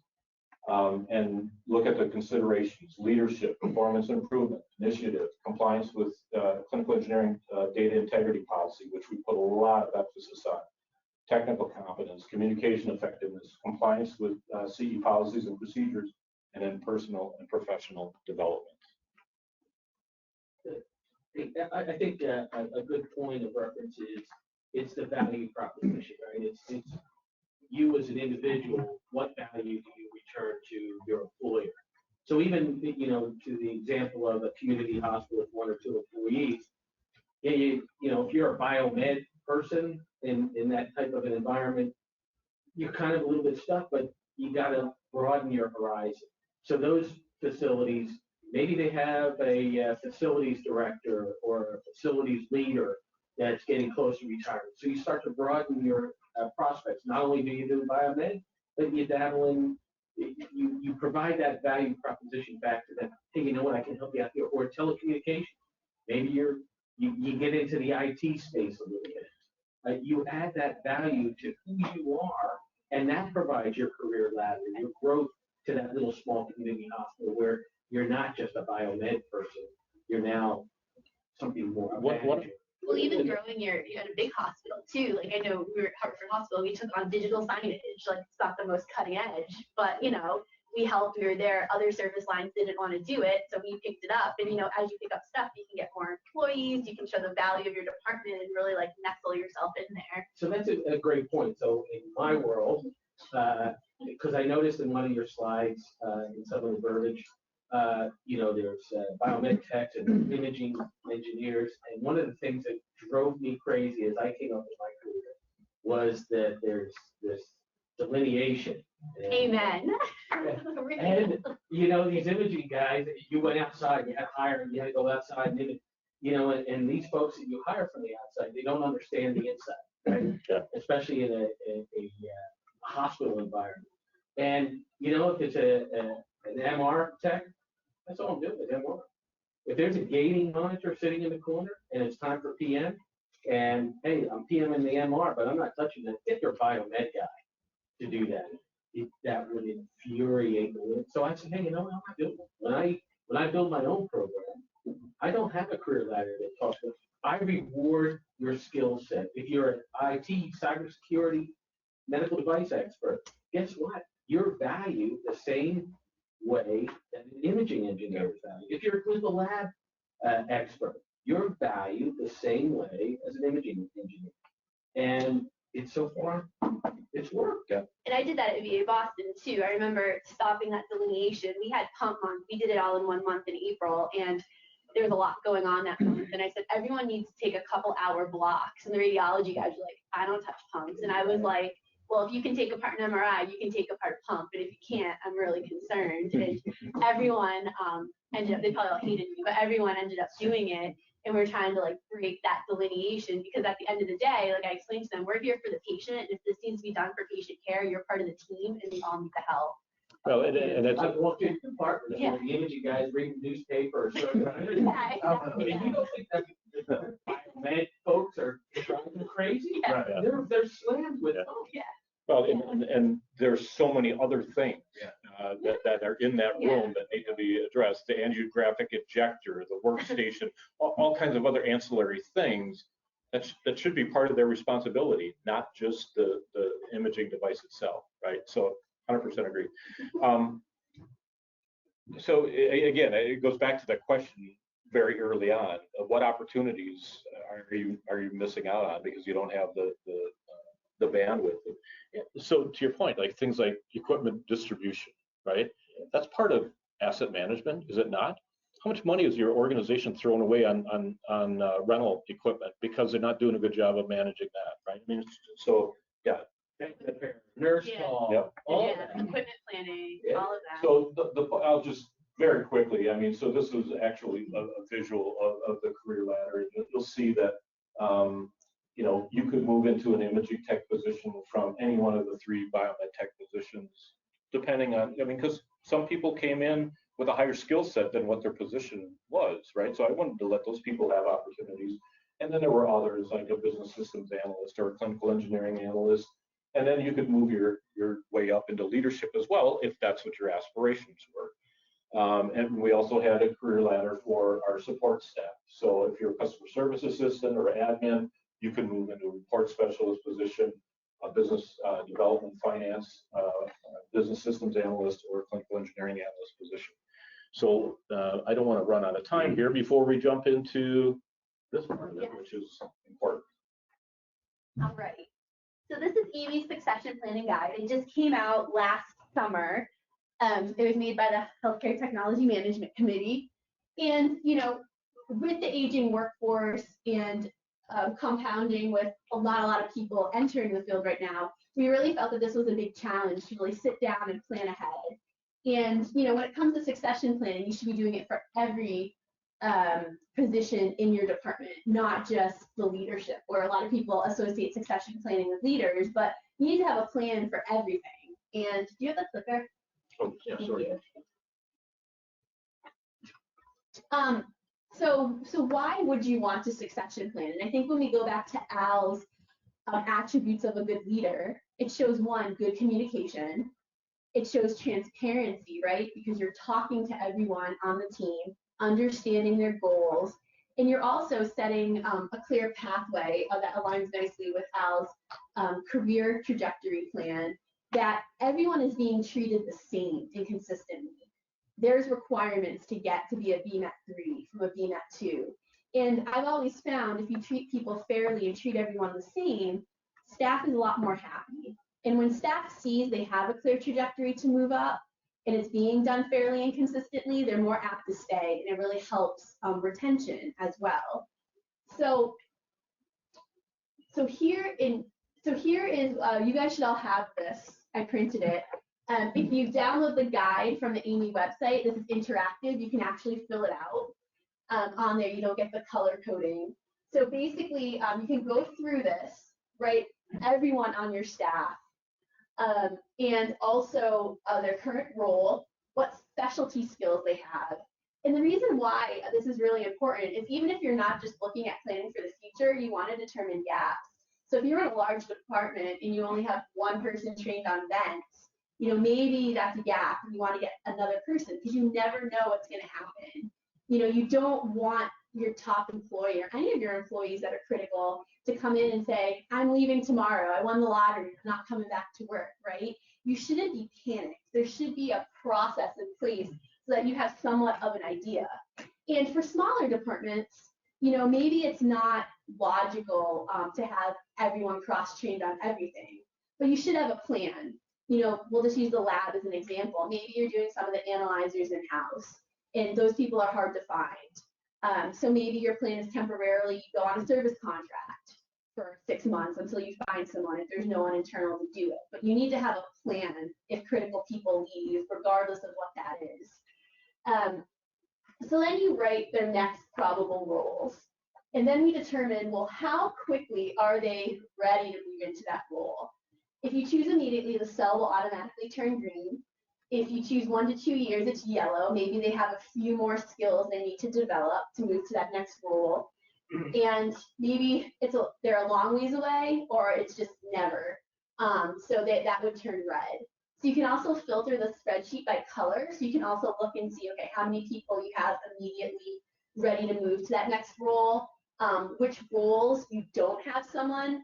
S5: and look at the considerations: leadership, performance improvement, initiative, compliance with clinical engineering data integrity policy, which we put a lot of emphasis on, technical competence, communication effectiveness, compliance with CE policies and procedures, and then personal and professional development.
S4: I think a good point of reference is it's the value proposition, right? It's you as an individual, what value do you return to your employer? So even, to the example of a community hospital with 1 or 2 employees, if you're a biomed person in that type of an environment, you're kind of a little bit stuck, but you got to broaden your horizon. So those facilities, maybe they have a facilities director or a facilities leader that's getting close to retirement. So you start to broaden your prospects. Not only do you do biomed, but you dabble in, you provide that value proposition back to them. Hey, you know what, I can help you out here. Or telecommunications. Maybe you get into the IT space a little bit. You add that value to who you are, and that provides your career ladder, your growth to that little small community hospital where you're not just a biomed person, you're now something more.
S3: Well, even growing you're at a big hospital too. Like I know we were at Hartford Hospital, we took on digital signage. Like it's not the most cutting edge, but we helped. We were there. Other service lines didn't want to do it, so we picked it up. And as you pick up stuff, you can get more employees. You can show the value of your department and really like nestle yourself in there.
S4: So that's a great point. So in my world, because I noticed in one of your slides, in some of the verbiage, there's biomed techs and imaging engineers. And one of the things that drove me crazy as I came up in my career was that there's this delineation.
S3: Amen.
S4: And these imaging guys, you went outside, you had to hire, you had to go outside, and these folks that you hire from the outside, they don't understand the inside. right?
S7: Yeah.
S4: Especially in a hospital environment. And if it's an MR tech, that's all I'm doing is MR. If there's a gating monitor sitting in the corner and it's time for PM, and hey, I'm PMing the MR, but I'm not touching that, get your biomed guy to do that. That would infuriate me. So I said, hey, I'm not doing it. When I build my own program, I don't have a career ladder that talks to. I reward your skill set. If you're an IT, cybersecurity, medical device expert, guess what? You're valued the same way that an imaging engineer is valued. If you're a clinical lab expert, you're valued the same way as an imaging engineer. And it's so far, it's worked.
S5: Yeah.
S3: And I did that at VA Boston too. I remember stopping that delineation. We had pump month. We did it all in 1 month in April, and there was a lot going on that month. And I said, everyone needs to take a couple hour blocks. And the radiology guys were like, I don't touch pumps. And I was like, well, if you can take apart an MRI, you can take apart a pump. But if you can't, I'm really concerned. And everyone ended up, they probably all hated me, but everyone ended up doing it. And we're trying to like break that delineation, because at the end of the day, like I explained to them, we're here for the patient. And if this needs to be done for patient care, you're part of the team and we all need the help.
S7: Well, and it's,
S4: I've walked into departments where the imaging guys read the newspaper or something.
S3: Yeah, exactly.
S4: And you don't think that the biomed folks are driving them crazy?
S3: Yeah.
S7: right, yeah.
S4: They're slammed with,
S7: Yeah.
S4: oh,
S3: Yeah.
S5: Well, and there's so many other things that are in that
S3: Yeah.
S5: room that need to be addressed. The angiographic injector, the workstation, all kinds of other ancillary things that should be part of their responsibility, not just the imaging device itself, right? So 100% agree. So again, it goes back to that question very early on of what opportunities are you missing out on because you don't have the bandwidth. So to your point, like things like equipment distribution, right? That's part of asset management, is it not? How much money is your organization throwing away on rental equipment because they're not doing a good job of managing that, right? I mean, so yeah.
S4: nurse
S3: Yeah.
S4: call,
S5: Yep.
S4: all
S3: Yeah,
S4: of that.
S3: equipment planning,
S4: Yeah.
S3: all of that.
S5: So I'll just very quickly, I mean, so this was actually a visual of the career ladder. You'll see that, you could move into an imaging tech position from any one of the 3 biomed tech positions, depending on, I mean, because some people came in with a higher skill set than what their position was, right? So I wanted to let those people have opportunities. And then there were others like a business systems analyst or a clinical engineering analyst. And then you could move your way up into leadership as well, if that's what your aspirations were. And we also had a career ladder for our support staff. So if you're a customer service assistant or admin, you can move into a report specialist position, a business development finance, business systems analyst, or a clinical engineering analyst position. So I don't want to run out of time here before we jump into this part of it, which is important.
S3: All right. So this is EV's succession planning guide. It just came out last summer. It was made by the Healthcare Technology Management Committee. And, with the aging workforce and compounding with a lot of people entering the field right now, we really felt that this was a big challenge to really sit down and plan ahead. And, when it comes to succession planning, you should be doing it for every position in your department, not just the leadership, where a lot of people associate succession planning with leaders, but you need to have a plan for everything. And do you have the clicker?
S5: Oh, yeah, sorry.
S3: So why would you want to succession plan? And I think when we go back to Al's attributes of a good leader, it shows 1, good communication. It shows transparency, right? Because you're talking to everyone on the team, understanding their goals, and you're also setting a clear pathway that aligns nicely with Al's career trajectory plan, that everyone is being treated the same and consistently. There's requirements to get to be a BMAT 3 from a BMAT 2. And I've always found if you treat people fairly and treat everyone the same, staff is a lot more happy. And when staff sees they have a clear trajectory to move up and it's being done fairly and consistently, they're more apt to stay, and it really helps retention as well. So here is, you guys should all have this. I printed it. If you download the guide from the AAMI website, this is interactive. You can actually fill it out on there. You don't get the color coding. So basically, you can go through this right? Everyone on your staff. And also their current role, what specialty skills they have. And the reason why this is really important is even if you're not just looking at planning for the future, you want to determine gaps. So if you're in a large department and you only have one person trained on vents, maybe that's a gap and you want to get another person because you never know what's going to happen. You don't want your top employee or any of your employees that are critical to come in and say, I'm leaving tomorrow, I won the lottery, I'm not coming back to work, right? You shouldn't be panicked. There should be a process in place so that you have somewhat of an idea. And for smaller departments, maybe it's not logical to have everyone cross-trained on everything, but you should have a plan. We'll just use the lab as an example. Maybe you're doing some of the analyzers in-house, and those people are hard to find. So maybe your plan is temporarily you go on a service contract for 6 months until you find someone if there's no one internal to do it. But you need to have a plan if critical people leave, regardless of what that is. So then you write their next probable roles. And then we determine, well, how quickly are they ready to move into that role? If you choose immediately, the cell will automatically turn green. If you choose 1 to 2 years, it's yellow. Maybe they have a few more skills they need to develop to move to that next role. And maybe they're a long ways away, or it's just never. So that would turn red. So you can also filter the spreadsheet by color. So you can also look and see, okay, how many people you have immediately ready to move to that next role, which roles you don't have someone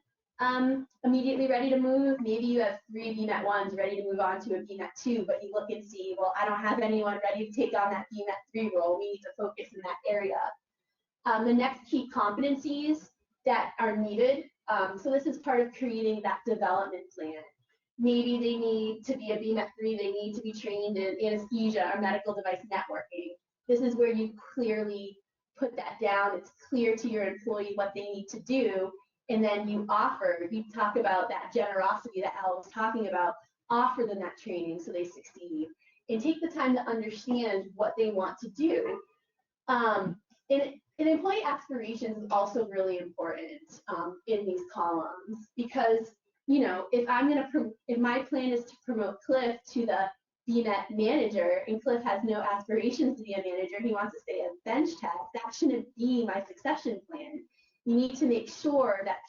S3: immediately ready to move. Maybe you have 3 BMET 1s ready to move on to a BMET 2, but you look and see, well, I don't have anyone ready to take on that BMET 3 role. We need to focus in that area. The next key competencies that are needed. So this is part of creating that development plan. Maybe they need to be a BMET 3, they need to be trained in anesthesia or medical device networking. This is where you clearly put that down. It's clear to your employee what they need to do. And then you talk about that generosity that Al was talking about, offer them that training so they succeed. And take the time to understand what they want to do. And employee aspirations is also really important in these columns because, if my plan is to promote Cliff to the BMET manager and Cliff has no aspirations to be a manager, he wants to stay a bench tech, that shouldn't be my succession plan. You need to make sure that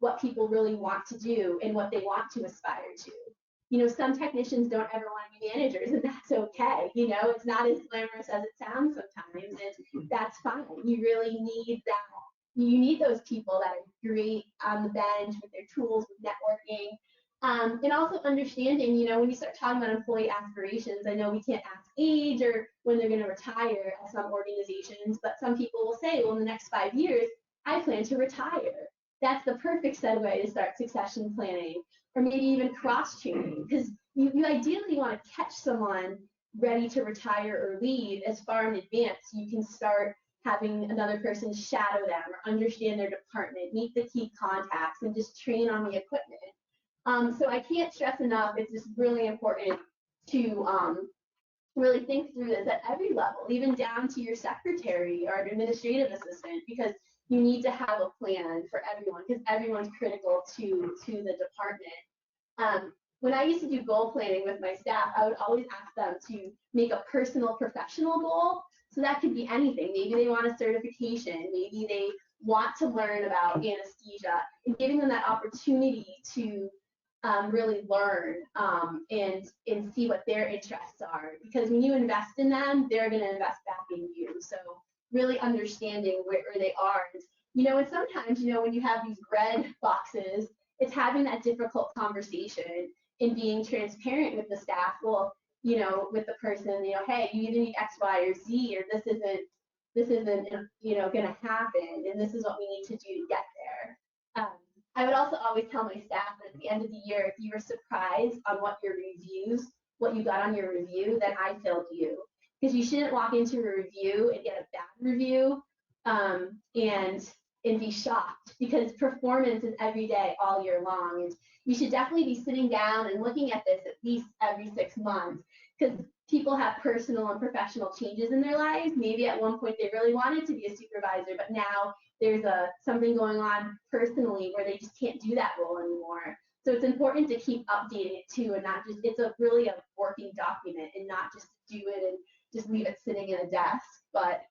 S3: what people really want to do and what they want to aspire to. Some technicians don't ever want to be managers, and that's okay. It's not as glamorous as it sounds sometimes, and that's fine. You really need that. You need those people that are great on the bench with their tools, with networking, and also understanding, when you start talking about employee aspirations, I know we can't ask age or when they're going to retire at some organizations, but some people will say, well, in the next 5 years, I plan to retire. That's the perfect segue to start succession planning, or maybe even cross-training, because you ideally want to catch someone ready to retire or leave as far in advance so you can start having another person shadow them or understand their department, meet the key contacts, and just train on the equipment. So I can't stress enough, it's just really important to really think through this at every level, even down to your secretary or administrative assistant, because you need to have a plan for everyone because everyone's critical to the department. When I used to do goal planning with my staff, I would always ask them to make a personal professional goal. So that could be anything. Maybe they want a certification. Maybe they want to learn about anesthesia, and giving them that opportunity to really learn and see what their interests are. Because when you invest in them, they're going to invest back in you. So really understanding where they are. And sometimes, when you have these red boxes, it's having that difficult conversation and being transparent with the staff. Well, with the person, hey, you either need X, Y, or Z, or this isn't, going to happen, and this is what we need to do to get there. I would also always tell my staff that at the end of the year, if you were surprised on what you got on your review, then I failed you. Because you shouldn't walk into a review and get a bad review and be shocked, because performance is every day, all year long. And you should definitely be sitting down and looking at this at least every 6 months, because people have personal and professional changes in their lives. Maybe at one point they really wanted to be a supervisor, but now there's something going on personally where they just can't do that role anymore. So it's important to keep updating it too, and not just, it's really a working document and not just do it and just leave it sitting in a desk. But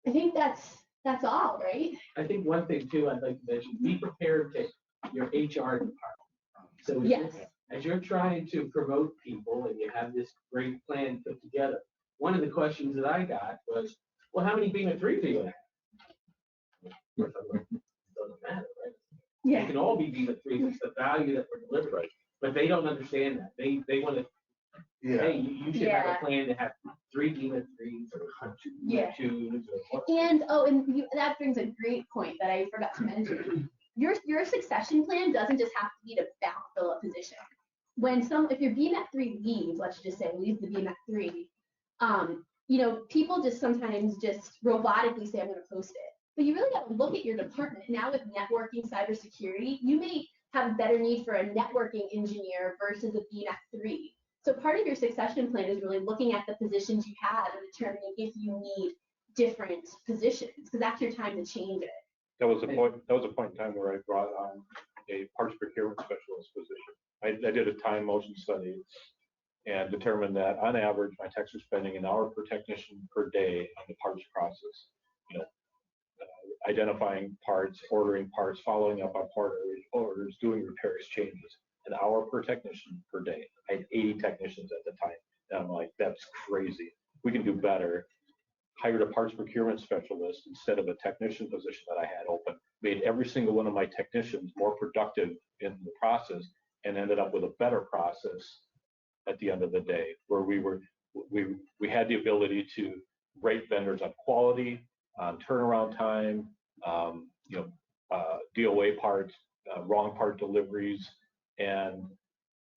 S3: I think that's all, right?
S4: I think one thing too, I'd like to mention, be prepared to your HR department. So
S3: Yes.
S4: as you're trying to promote people and you have this great plan put together, one of the questions that I got was, well, how many BMA 3 do you have? Doesn't matter, right? They
S3: Yeah.
S4: can all be BMA 3s. It's the value that we're delivering.
S5: Right.
S4: But they don't understand that. They want to, hey, you should have
S3: Yeah.
S4: a plan to have 3 BMA 3s or 2
S3: Yeah.
S4: 2s or what.
S3: And that brings a great point that I forgot to mention. Your succession plan doesn't just have to be to backfill a position. If your BMAT 3 leaves, let's just say leaves the BMAT 3, people just sometimes just robotically say, I'm going to post it. But you really got to look at your department. Now with networking, cybersecurity, you may have a better need for a networking engineer versus a BMAT 3. So part of your succession plan is really looking at the positions you have and determining if you need different positions, because that's your time to change it.
S5: That was a point in time where I brought on a parts procurement specialist position. I did a time motion study and determined that on average, my techs are spending an hour per technician per day on the parts process. Identifying parts, ordering parts, following up on part orders, doing repairs, changes. An hour per technician per day. I had 80 technicians at the time. And I'm like, that's crazy. We can do better. Hired a parts procurement specialist instead of a technician position that I had open. Made every single one of my technicians more productive in the process, and ended up with a better process at the end of the day, where we had the ability to rate vendors on quality, on turnaround time, DOA parts, wrong part deliveries, and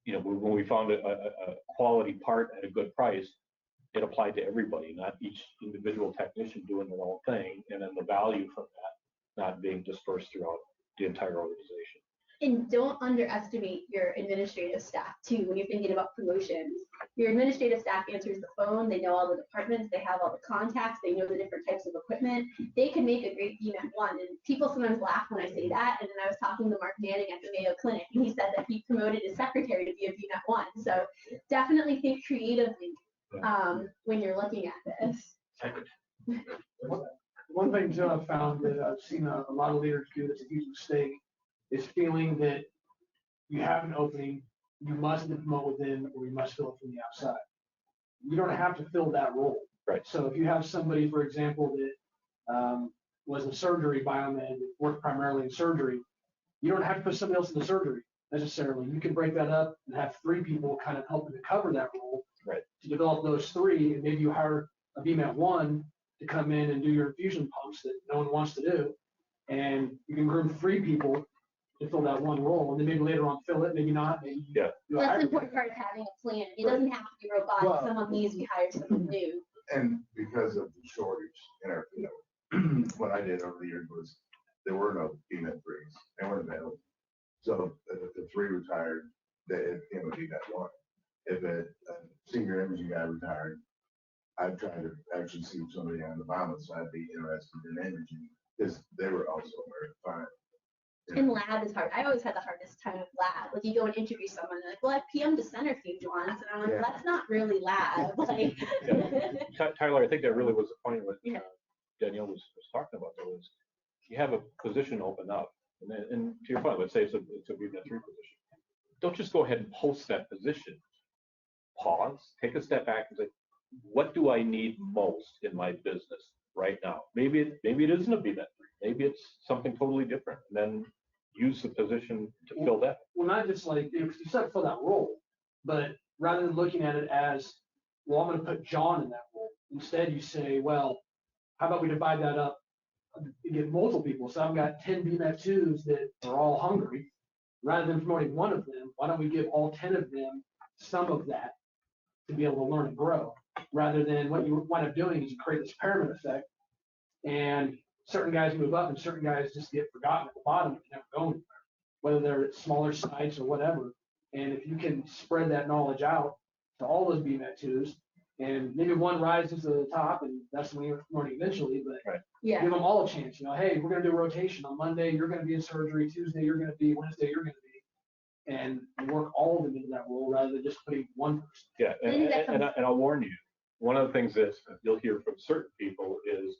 S5: when we found a quality part at a good price, it applied to everybody, not each individual technician doing their own thing, and then the value from that not being dispersed throughout the entire organization.
S3: And don't underestimate your administrative staff too when you're thinking about promotions. Your administrative staff answers the phone, they know all the departments, they have all the contacts, they know the different types of equipment. They can make a great BMAT 1. And people sometimes laugh when I say that. And then I was talking to Mark Manning at the Mayo Clinic, and he said that he promoted his secretary to be a BMAT 1. So definitely think creatively when you're looking at this.
S7: One thing too I've found that I've seen a lot of leaders do that's a huge mistake is feeling that you have an opening, you must promote within, or you must fill it from the outside. You don't have to fill that role.
S5: Right.
S7: So if you have somebody, for example, that was a surgery biomed, that worked primarily in surgery, you don't have to put somebody else in the surgery necessarily. You can break that up and have 3 people kind of helping to cover that role.
S5: Right.
S7: To develop those 3, and maybe you hire a BMAT 1 to come in and do your infusion pumps that no one wants to do, and you can groom 3 people to fill that one role, and then maybe later on fill it, maybe not. Maybe
S5: Yeah.
S3: That's the important part of having a plan. It doesn't have to be robotic.
S6: Well-
S3: Someone leaves, we hire someone new.
S6: And because of the shortage in our field, what I did over the years was there were no BMAT 3s. They weren't available. So if the 3 retired, it became a BMAT 1. If a senior imaging guy retired, I'd try to actually see if somebody on the bottom side be interested in imaging, because they were also hard to find.
S3: And lab is hard. I always had the hardest time with lab. Like you go and interview someone, they're like, well, I PM to centrifuge once, and I'm like,
S6: Yeah.
S3: that's not really lab. Like,
S5: Tyler, I think that really was the point what
S3: Yeah.
S5: Danielle was talking about. There was, you have a position open up, and to your point, let's say it's a BMAT 3 position. Don't just go ahead and post that position. Pause, take a step back and say, what do I need most in my business right now? Maybe it isn't a BMAT 3. Maybe it's something totally different. And then use the position to fill that.
S7: well, not just like, you said fill that role, but rather than looking at it as, well, I'm going to put John in that role. Instead, you say, well, how about we divide that up and get multiple people? So I've got 10 BMAT 2s that are all hungry. Rather than promoting one of them, why don't we give all 10 of them some of that to be able to learn and grow? Rather than what you wind up doing is you create this pyramid effect, and certain guys move up and certain guys just get forgotten at the bottom and never go anywhere, whether they're at smaller sites or whatever. And if you can spread that knowledge out to all those BMAT twos. And maybe one rises to the top and that's the morning eventually, but
S3: Yeah.
S7: give them all a chance. Hey, we're going to do a rotation. On Monday, you're going to be in surgery. Tuesday, you're going to be. Wednesday, you're going to be. And work all of them into that role rather than just putting one person.
S5: Yeah,
S3: I think that
S5: and I'll warn you, one of the things that you'll hear from certain people is,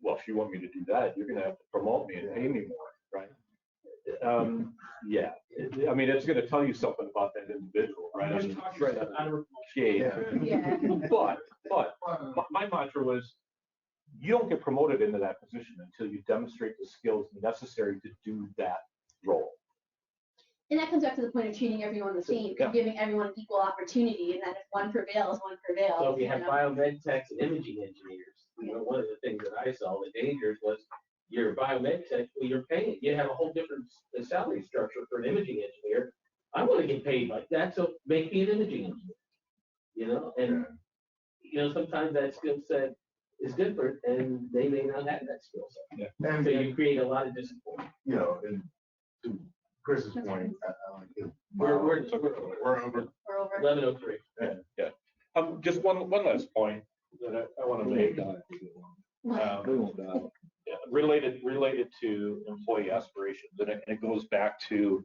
S5: well, if you want me to do that, you're going to have to promote me and pay me more, right? Yeah, I mean, it's going to tell you something about that individual, right? I mean, right out of the gate.
S3: Yeah.
S5: But my mantra was, you don't get promoted into that position until you demonstrate the skills necessary to do that role.
S3: And that comes back to the point of treating everyone the same
S5: Yeah.
S3: and giving everyone equal opportunity. And then if one prevails, one prevails.
S4: So if you have
S3: know.
S4: biomed techs and imaging engineers, one of the things that I saw, the dangers was your biomed tech, well, you're paying, you have a whole different salary structure for an imaging engineer. I want to get paid like that, so make me an imaging engineer, and, sometimes that skill set is different and they may not have that skill set.
S6: And,
S4: So you create a lot of disappointment.
S6: and to Chris's point,
S4: We're
S6: we're over.
S3: We're over.
S4: 11:03.
S5: Yeah. Just one last point that I want to make. Related to employee aspirations, and it goes back to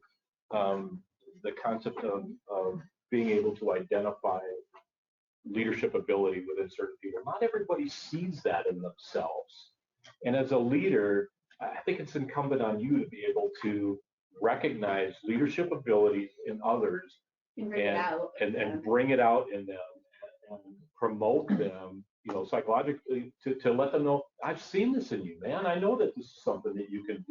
S5: the concept of being able to identify leadership ability within certain people. Not everybody sees that in themselves, and as a leader, I think it's incumbent on you to be able to recognize leadership abilities in others
S3: And bring it out.
S5: and bring it out in them and promote them, psychologically to let them know, I've seen this in you, man. I know that this is something that you can